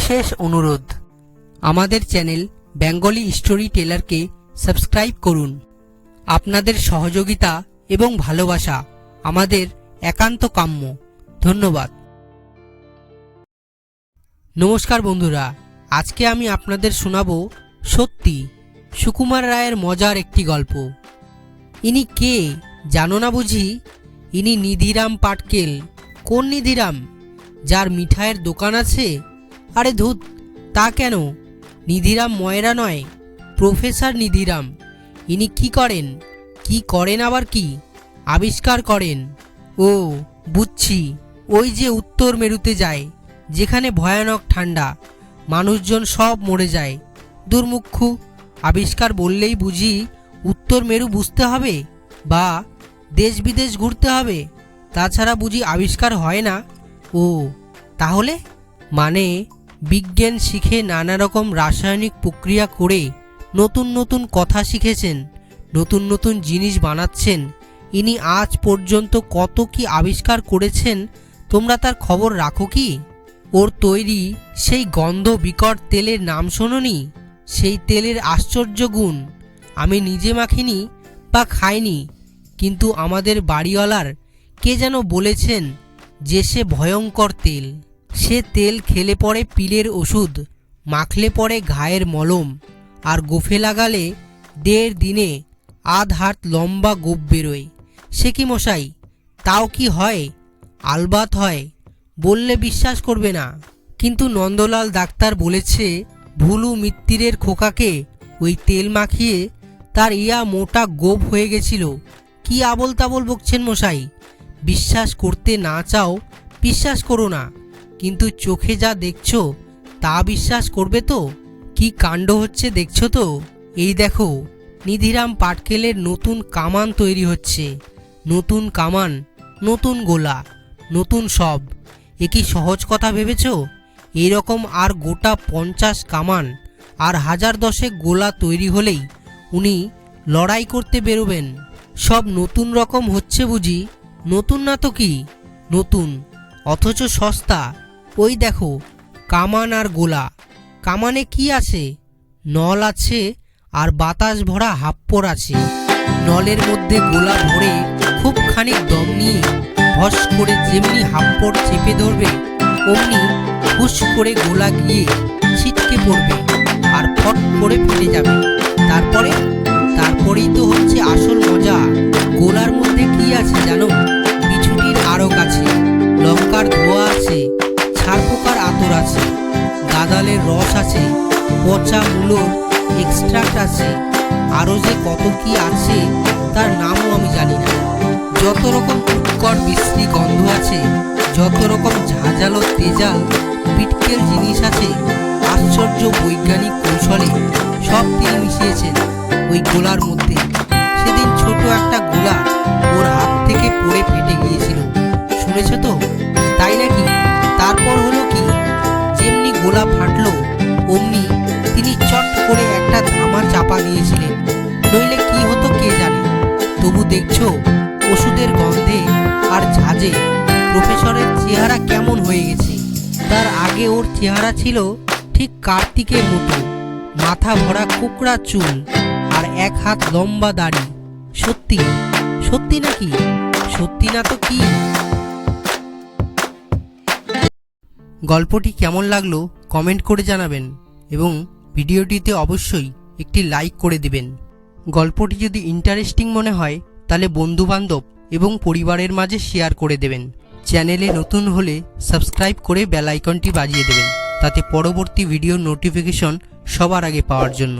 বিশেষ অনুরোধ, আমাদের চ্যানেল বেঙ্গলি স্টোরি টেলারকে সাবস্ক্রাইব করুন। আপনাদের সহযোগিতা এবং ভালোবাসা আমাদের একান্ত কাম্য। ধন্যবাদ। নমস্কার বন্ধুরা, আজকে আমি আপনাদের শোনাবো সত্যি সুকুমার রায়ের মজার একটি গল্প। ইনি কে জানো না বুঝি? ইনি নিধিরাম পাটকেল। কোন নিধিরাম? যার মিঠাইয়ের দোকান আছে? আরে ধুত, তা কেন? নিধিরাম ময়রা নয়, প্রফেসর নিধিরাম। ইনি কি করেন আবার কি আবিষ্কার করেন? ও বুঝছি, ওই যে উত্তর মেরুতে যায়, যেখানে ভয়ানক ঠান্ডা, মানুষজন সব মরে যায়। দুর্মুক্ষু, আবিষ্কার বললেই বুঝি উত্তর মেরু বুঝতে হবে বা দেশ বিদেশ ঘুরতে হবে? তাছাড়া বুঝি আবিষ্কার হয় না? ও তাহলে মানে বিজ্ঞান শিখে নানা রকম রাসায়নিক প্রক্রিয়া করে নতুন নতুন কথা শিখেছেন, নতুন নতুন জিনিস বানাচ্ছেন। ইনি আজ পর্যন্ত কত কি আবিষ্কার করেছেন, তোমরা তার খবর রাখো কি? ওর তৈরি সেই গন্ধ বিকট তেলের নাম শোনোনি? সেই তেলের আশ্চর্য গুণ আমি নিজে মাখিনি বা খাইনি, কিন্তু আমাদের বাড়িওয়ালার কে যেন বলেছেন যে সে ভয়ঙ্কর তেল। সে তেল খেলে পরে পিলের ওষুধ, মাখলে পরে ঘায়ের মলম, আর গোফে লাগালে 1.5 দিনে আধ হাত লম্বা গোপ বেরোয়। সে কি মশাই, তাও কি হয়? আলবাত হয়, বললে বিশ্বাস করবে না। কিন্তু নন্দলাল ডাক্তার বলেছে ভুলু মিত্তিরের খোকাকে ওই তেল মাখিয়ে তার ইয়া মোটা গোপ হয়ে গেছিল। কি আবল তাবল বকছেন মশাই? বিশ্বাস করতে না চাও বিশ্বাস করো না, কিন্তু চোখে যা দেখছো তা বিশ্বাস করবে তো? কি কাণ্ড হচ্ছে দেখছো তো? এই দেখো, নিধিরাম পাটকেলের নতুন কামান তৈরি হচ্ছে। নতুন কামান, নতুন গোলা, নতুন সব। এ কি সহজ কথা ভেবেছ? এইরকম আর গোটা 50 কামান আর 1010 গোলা তৈরি হলেই উনি লড়াই করতে বেরোবেন। সব নতুন রকম হচ্ছে বুঝি? নতুন না তো কি, নতুন অথচ সস্তা। ওই দেখো কামান আর গোলা। কামানে কি আছে? নল আছে আর বাতাস ভরা হাপ্পড় আছে। নলের মধ্যে গোলা ভরে খুব খানিক দম নিয়ে ভস করে যেমনি হাপ্পড় চেপে ধরবে, অমনি হুস করে গোলা গিয়ে ছিটকে পড়বে আর ফট করে ফেটে যাবে। তারপরেই তো হচ্ছে আসল মজা। গোলার মধ্যে কি আছে জানো? বিছুটির আড়ক আছে, লঙ্কার ধোয়া আছে, ছারপোকার আতর আছে, গাঁদালের রস আছে, পচা মূলোর এক্সট্রাক্ট আছে, আরও যে কত কি আছে তার নামও আমি জানি না। যত রকম উৎকট বিশ্রী গন্ধ আছে, যত রকম ঝাঁঝালো তেজাল পিটকেল জিনিস আছে, আশ্চর্য বৈজ্ঞানিক কৌশলে সব তিনি মিশিয়েছেন ওই গোলার মধ্যে। সেদিন ছোট একটা গোলা ওর হাত থেকে পড়ে ফেটে গিয়েছিল, শুনেছ তো? তাই নাকি? তারপর হলো কি, যেমনি গোলা ফাটলো অমনি তিনি চট করে একটা ধামা চাপা দিয়েছিলেন, নইলে কি হতো কে জানে। তবু দেখছো ওষুধের গন্ধে আর ঝাঁঝে প্রফেসরের চেহারা কেমন হয়ে গেছে। তার আগে ওর চেহারা ছিল ঠিক কার্তিকের মতো, মাথা ভরা কোকড়া চুল আর 1 হাত লম্বা দাড়ি। সত্যি সত্যি নাকি? সত্যি না তো কি? গল্পটি কেমন লাগলো কমেন্ট করে জানাবেন এবং ভিডিওটিতে অবশ্যই একটি লাইক করে দিবেন। গল্পটি যদি ইন্টারেস্টিং মনে হয় তাহলে বন্ধুবান্ধব এবং পরিবারের মাঝে শেয়ার করে দেবেন। চ্যানেলে নতুন হলে সাবস্ক্রাইব করে বেল আইকনটি বাজিয়ে দেবেন, তাতে পরবর্তী ভিডিওর নোটিফিকেশন সবার আগে পাওয়ার জন্য।